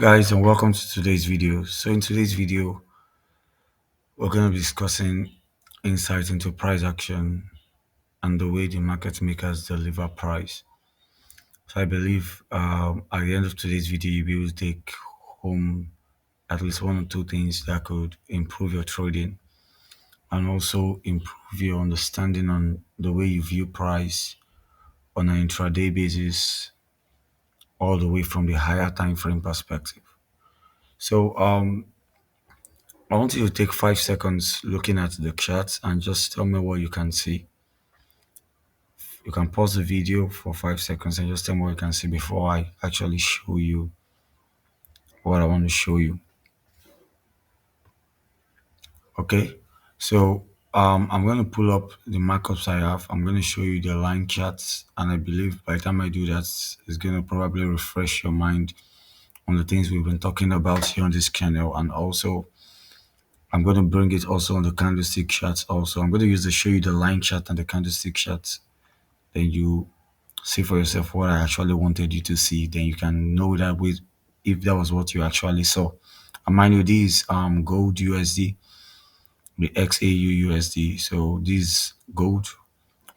Guys, and welcome to today's video. So in today's video, we're going to be discussing insights into price action and the way the market makers deliver price. So I believe at the end of today's video, you'll be able to take home at least one or two things that could improve your trading and also improve your understanding on the way you view price on an intraday basis, all the way from the higher time frame perspective. So I want you to take 5 seconds looking at the chart and just tell me what you can see. You can pause the video for 5 seconds and just tell me what you can see before I actually show you what I want to show you. Okay, so I'm going to pull up the markups I have. I'm going to show you the line charts, and I believe by the time I do that, it's going to probably refresh your mind on the things we've been talking about here on this channel. And also, I'm going to bring it also on the candlestick charts. Also, I'm going to use to show you the line chart and the candlestick charts. Then you see for yourself what I actually wanted you to see. Then you can know that with if that was what you actually saw. And mind you, this gold USD, the XAU USD. So this gold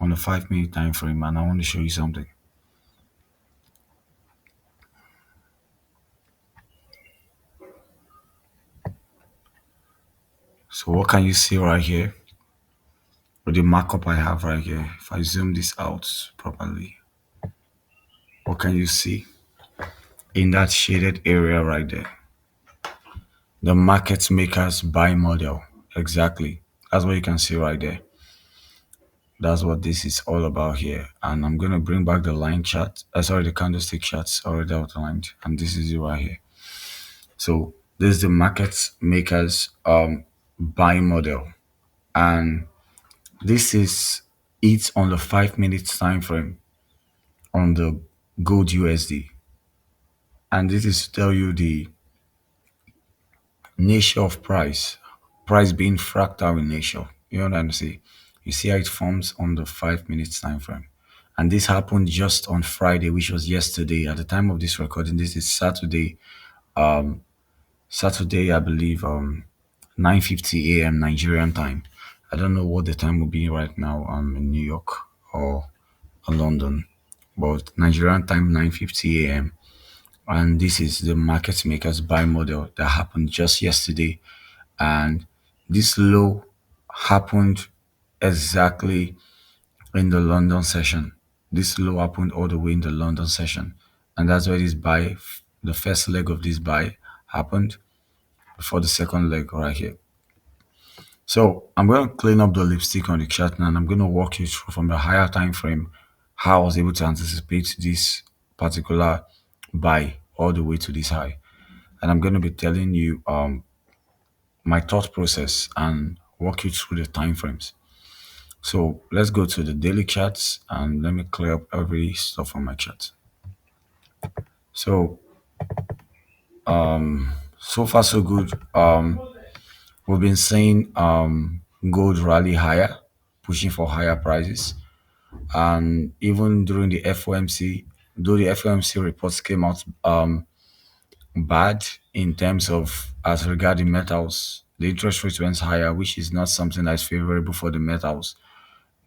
on a 5 minute time frame, and I want to show you something. So what can you see right here with the markup I have right here? If I zoom this out properly, what can you see in that shaded area right there? The market makers buy model. Exactly. That's what you can see right there. That's what this is all about here. And I'm going to bring back the line chart. Sorry, the candlestick charts already outlined. And this is it right here. So this is the market makers buy model. And this is it on the 5 minute time frame on the gold USD. And this is to tell you the nature of price being fractal in nature. You know what I'm saying? You see how it forms on the 5 minute time frame. And this happened just on Friday, which was yesterday. At the time of this recording, this is Saturday. Saturday, I believe, 9:50 a.m. Nigerian time. I don't know what the time will be right now. In New York or London, but Nigerian time 9:50 a.m. And this is the market makers buy model that happened just yesterday. And this low happened exactly in the London session. This low happened all the way in the London session. And that's where this buy, the first leg of this buy happened before the second leg right here. So I'm going to clean up the lipstick on the chart now, and I'm going to walk you through from the higher time frame how I was able to anticipate this particular buy all the way to this high. And I'm going to be telling you my thought process and walk you through the time frames. So let's go to the daily charts and let me clear up every stuff on my chart. So so far so good. We've been seeing gold rally higher, pushing for higher prices. And even during the FOMC, though the FOMC reports came out bad in terms of as regarding metals, the interest rate went higher, which is not something that's favorable for the metals.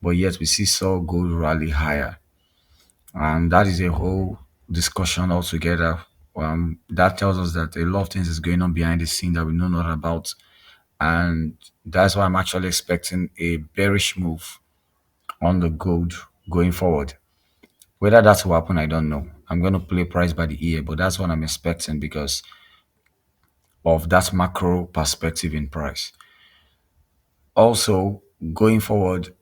But yet we see saw gold rally higher, and that is a whole discussion altogether. That tells us that a lot of things is going on behind the scene that we know not about, and that's why I'm actually expecting a bearish move on the gold going forward. Whether that will happen, I don't know. I'm going to play price by the ear, but that's what I'm expecting because of that macro perspective in price. Also, going forward,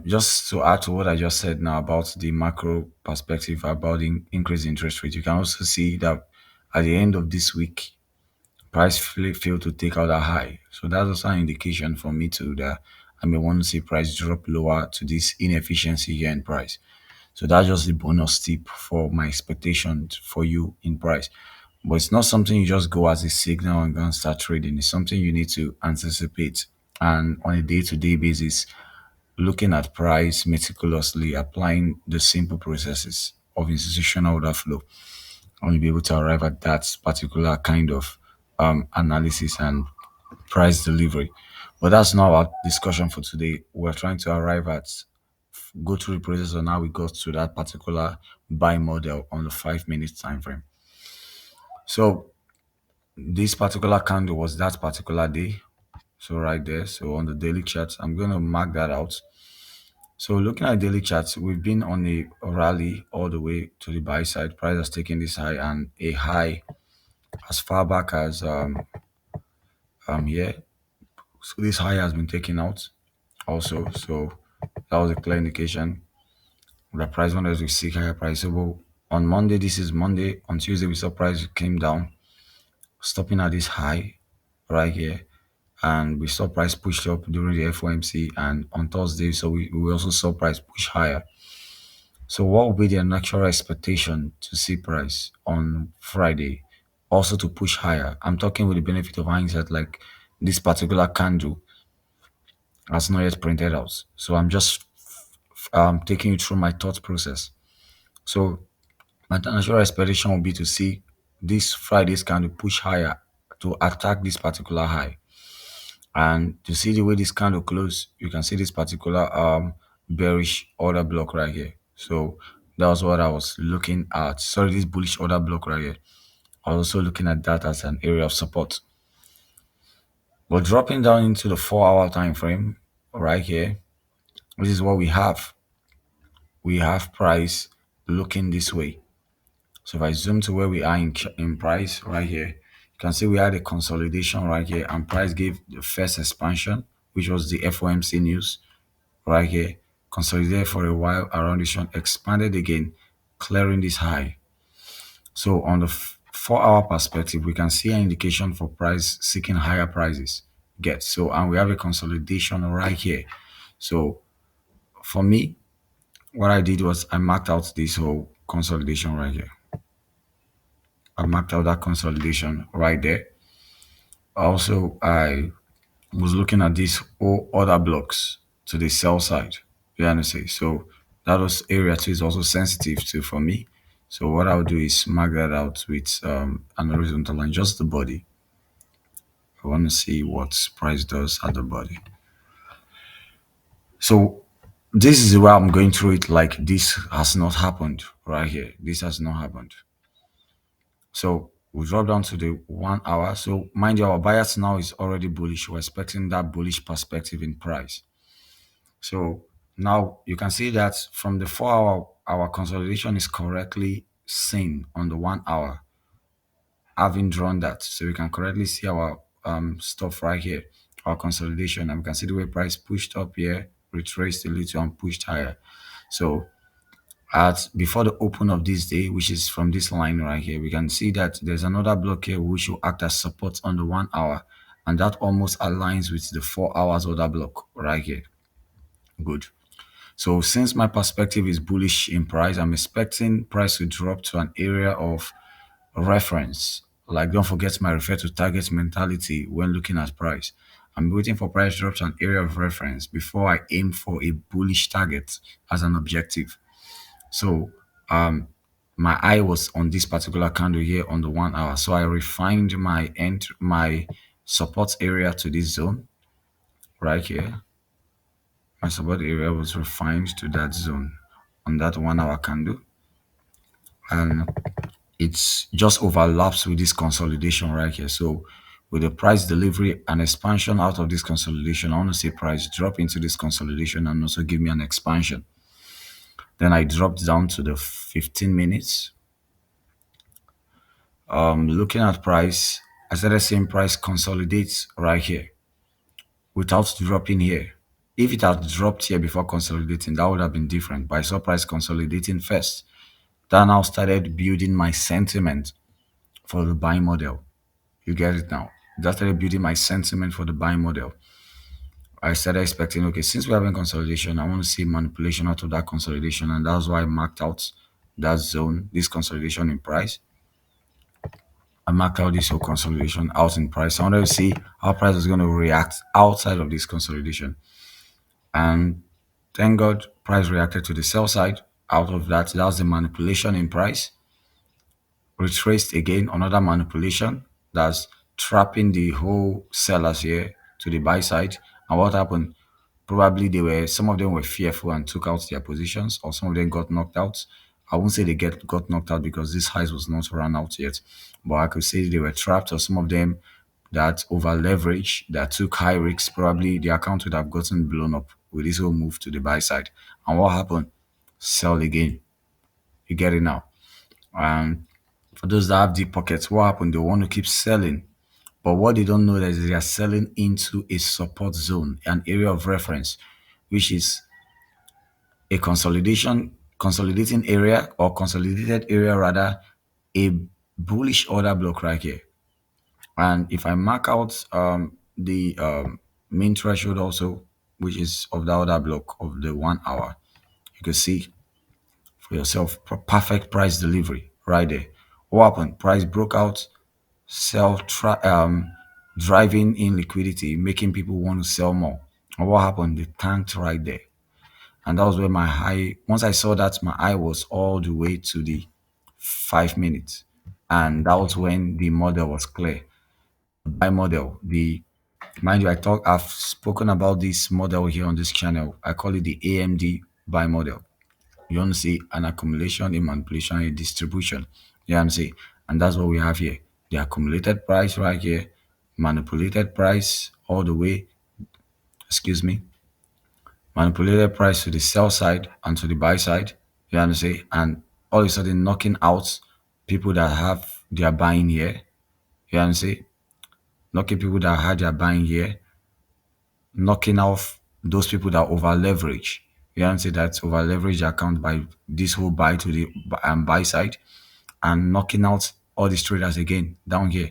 just to add to what I just said now about the macro perspective about the increased interest rate, you can also see that at the end of this week, price failed to take out a high. So that's also an indication for me too that I may want to see price drop lower to this inefficiency here in price. So that's just the bonus tip for my expectation for you in price. But it's not something you just go as a signal and go and start trading. It's something you need to anticipate and on a day-to-day basis, looking at price meticulously, applying the simple processes of institutional order flow and you'll be able to arrive at that particular kind of analysis and price delivery. But that's not our discussion for today. We're trying to arrive at go through the process on how we got to that particular buy model on the 5 minute time frame. So this particular candle was that particular day. So right there. So on the daily chart, I'm going to mark that out. So looking at daily charts, we've been on a rally all the way to the buy side. Price has taken this high and a high as far back as here. So this high has been taken out also. So that was a clear indication the price wanted to seek higher price. So on Monday, this is Monday. On Tuesday, we saw price came down, stopping at this high right here. And we saw price pushed up during the FOMC. And on Thursday, so we also saw price push higher. So what would be the natural expectation to see price on Friday also to push higher? I'm talking with the benefit of hindsight, like this particular candle has not yet printed out. So I'm just taking you through my thought process. So my natural expectation would be to see this Friday's candle push higher to attack this particular high. And to see the way this candle close, you can see this particular bearish order block right here. So that was what I was looking at. Sorry, this bullish order block right here. I was also looking at that as an area of support. But dropping down into the 4 hour time frame right here, this is what we have. We have price looking this way. So if I zoom to where we are in price right here, you can see we had a consolidation right here, and price gave the first expansion, which was the FOMC news right here, consolidated for a while around this one, expanded again, clearing this high. So on the 4 hour perspective, we can see an indication for price seeking higher prices. Get so, and we have a consolidation right here. So for me, what I did was I marked out this whole consolidation right here. I marked out that consolidation right there. Also, I was looking at these all other blocks to the sell side. You understand? So that was area two is also sensitive to for me. So what I'll do is mark that out with an horizontal line, just the body. I want to see what price does at the body. So this is where I'm going through it like this has not happened right here. This has not happened. So we drop down to the 1 hour. So mind you, our bias now is already bullish. We're expecting that bullish perspective in price. So now you can see that from the 4 hour, our consolidation is correctly seen on the 1 hour, having drawn that. So we can correctly see our stuff right here, our consolidation, and we can see the way price pushed up here, retraced a little and pushed higher. So at before the open of this day, which is from this line right here, we can see that there's another block here which will act as support on the 1 hour, and that almost aligns with the 4 hours order block right here. Good. So since my perspective is bullish in price, I'm expecting price to drop to an area of reference. Like, don't forget my refer to target mentality when looking at price. I'm waiting for price drop to an area of reference before I aim for a bullish target as an objective. So my eye was on this particular candle here on the 1 hour. So I refined my support area to this zone right here. My support area was refined to that zone on that 1 hour candle, and it's just overlaps with this consolidation right here. So with the price delivery and expansion out of this consolidation, I want to see price drop into this consolidation and also give me an expansion. Then I dropped down to the 15 minutes. Looking at price, I started seeing price consolidates right here without dropping here. If it had dropped here before consolidating, that would have been different. But I saw price consolidating first. That now started building my sentiment for the buying model. You get it now. That started building my sentiment for the buying model. I started expecting, okay, since we're having consolidation, I want to see manipulation out of that consolidation. And that's why I marked out that zone, this consolidation in price. I marked out this whole consolidation out in price. I wanted to see how price is going to react outside of this consolidation. And thank God price reacted to the sell side out of that. That was the manipulation in price retraced again, another manipulation that's trapping the whole sellers here to the buy side. And what happened? Probably some of them were fearful and took out their positions, or some of them got knocked out. I won't say they got knocked out because this highs was not run out yet, but I could say they were trapped, or some of them that over leverage that took high risks. Probably the account would have gotten blown up with this whole move to the buy side. And what happened? Sell again. You get it now. And for those that have deep pockets, what happened? They want to keep selling. But what they don't know is they are selling into a support zone, an area of reference, which is a consolidating area, or consolidated area rather, a bullish order block right here. And if I mark out the main threshold also, which is of the order block of the 1 hour, you can see for yourself perfect price delivery right there. What happened? Price broke out, driving in liquidity, making people want to sell more. And what happened? They tanked right there. And that was where my high, once I saw that, my eye was all the way to the 5 minutes. And that was when the model was clear. The buy model, the mind you, I've spoken about this model here on this channel. I call it the AMD buy model. You want to see an accumulation, a manipulation, a distribution. You know what I'm saying? And that's what we have here. The accumulated price right here, manipulated price all the way, excuse me, manipulated price to the sell side and to the buy side. You know what I'm saying? And all of a sudden knocking out people that have their buying here. You know what I'm saying? Knocking people that had their buying here, knocking off those people that over leverage. You know what I'm saying? That's over leverage account by this whole buy to the buy side, and knocking out all these traders again down here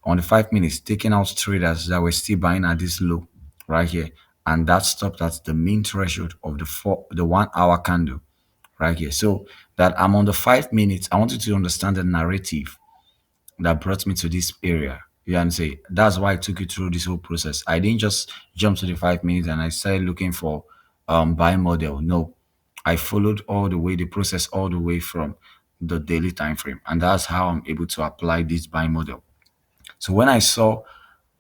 on the 5 minutes, taking out traders that were still buying at this low right here. And that stopped at the main threshold of the 1 hour candle right here. So that I'm on the 5 minutes, I want you to understand the narrative that brought me to this area. You know what I'm saying? That's why I took you through this whole process. I didn't just jump to the 5 minutes and I started looking for buy model. No, I followed all the way the process all the way from the daily time frame, and that's how I'm able to apply this buy model. So when I saw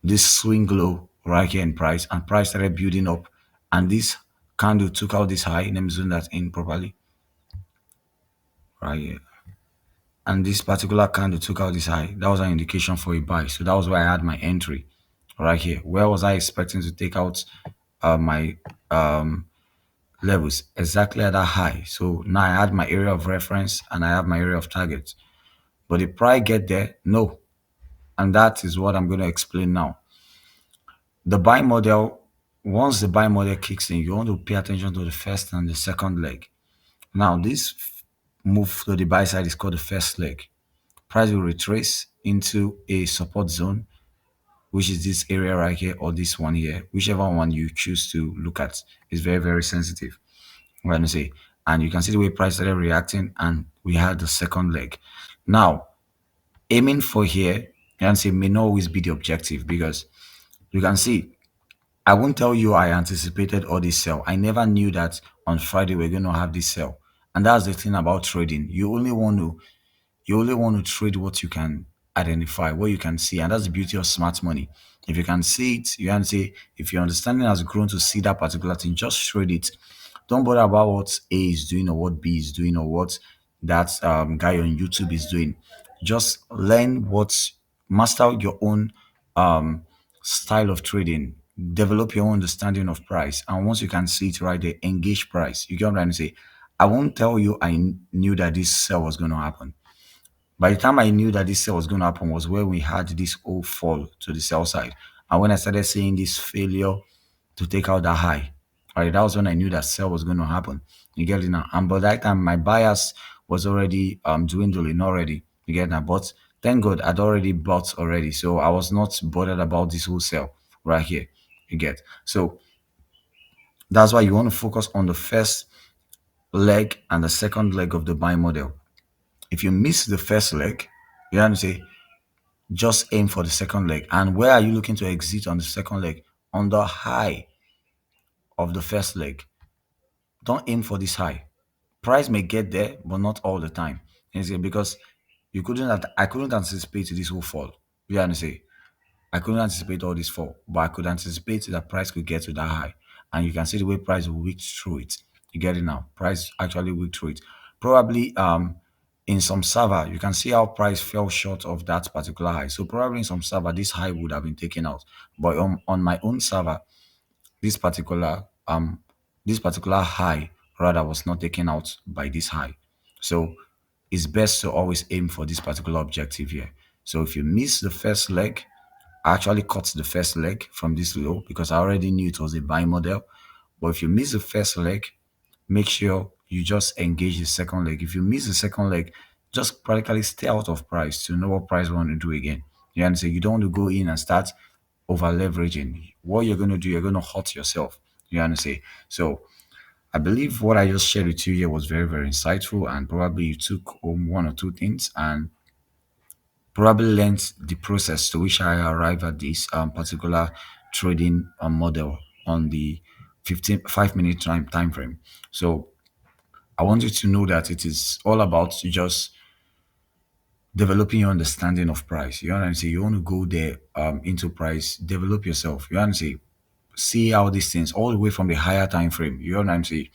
this swing low right here in price, and price started building up, and this candle took out this high, let me zoom that in properly right here, and this particular candle took out this high, that was an indication for a buy. So that was where I had my entry right here. Where was I expecting to take out my levels? Exactly at that high. So now I had my area of reference and I have my area of target. But the price get there? No. And that is what I'm going to explain now. The buy model, once the buy model kicks in, you want to pay attention to the first and the second leg. Now, this move to the buy side is called the first leg. Price will retrace into a support zone, which is this area right here or this one here, whichever one you choose to look at is very, very sensitive. I'm going to say, and you can see the way price started reacting, and we had the second leg. Now, aiming for here, you can say may not always be the objective, because you can see I won't tell you I anticipated all this sell. I never knew that on Friday we're going to have this sell. And that's the thing about trading. You only want to trade what you can identify, what you can see. And that's the beauty of smart money. If you can see it, you can say, if your understanding has grown to see that particular thing, just trade it. Don't bother about what A is doing or what B is doing or what that guy on YouTube is doing. Just learn master your own style of trading, develop your own understanding of price. And once you can see it right there, engage price. You get what I'm trying to say? I won't tell you knew that this sell was going to happen. By the time I knew that this sell was going to happen was where we had this whole fall to the sell side. And when I started seeing this failure to take out that high, all right, that was when I knew that sell was going to happen. You get it now? And by that time, my bias was already dwindling already. You get that? But thank God I'd already bought already. So I was not bothered about this whole sell right here. You get? So that's why you want to focus on the first leg and the second leg of the buy model. If you miss the first leg, you have to say just aim for the second leg. And where are you looking to exit on the second leg? On the high of the first leg. Don't aim for this high. Price may get there, but not all the time. You see, because I couldn't anticipate this whole fall. You understand? I couldn't anticipate all this fall, but I could anticipate that price could get to that high. And you can see the way price wicked through it. You get it now. Price actually wicked through it. Probably in some server, you can see how price fell short of that particular high. So probably in some server, this high would have been taken out. But on my own server, this particular um this particular high rather was not taken out by this high. So it's best to always aim for this particular objective here. So if you miss the first leg, I actually cut the first leg from this low because I already knew it was a buy model. But if you miss the first leg, make sure you just engage the second leg. If you miss the second leg, just practically stay out of price to know what price you want to do again. You understand? You don't want to go in and start over leveraging. What you're going to do, you're going to hurt yourself. You understand? So I believe what I just shared with you here was very, very insightful, and probably you took home one or two things and probably learned the process to which I arrive at this particular trading model on the 5 minute time frame. So I want you to know that it is all about just developing your understanding of price. You know what I'm saying? You want to go there into price, develop yourself. You know what I'm saying? See how these things all the way from the higher time frame. You know what I'm saying?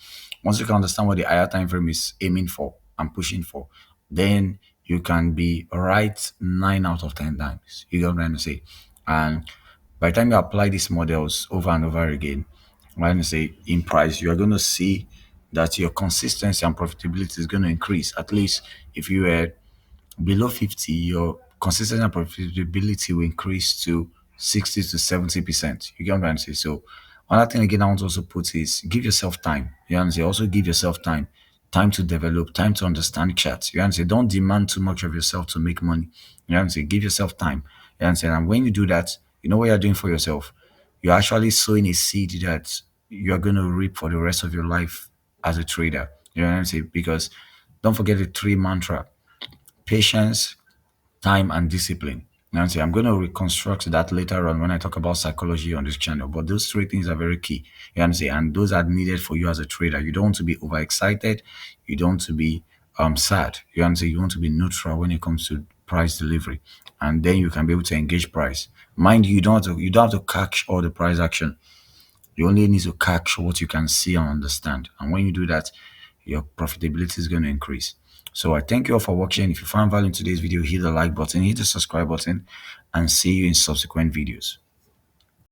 Once you can understand what the higher time frame is aiming for and pushing for, then you can be right 9 out of 10 times. You know what I'm saying? And by the time you apply these models over and over again, when I say in price, you are going to see that your consistency and profitability is going to increase. At least if you were below 50, your consistency and profitability will increase to 60 to 70%. You get what I'm saying? So another thing again I want to also put is give yourself time. You understand? Also give yourself time. Time to develop, time to understand charts. You understand? Don't demand too much of yourself to make money. You understand? Give yourself time. You understand? And when you do that, you know what you're doing for yourself? You're actually sowing a seed that you're going to reap for the rest of your life as a trader. You know what I'm saying? Because don't forget the three mantra: patience, time, and discipline. Nancy, I'm going to reconstruct that later on when I talk about psychology on this channel. But those three things are very key. You understand? And those are needed for you as a trader. You don't want to be overexcited. You don't want to be sad. You understand? You want to be neutral when it comes to price delivery. And then you can be able to engage price. Mind you, you don't have to catch all the price action. You only need to catch what you can see and understand. And when you do that, your profitability is going to increase. So I thank you all for watching. If you found value in today's video, hit the like button, hit the subscribe button, and see you in subsequent videos.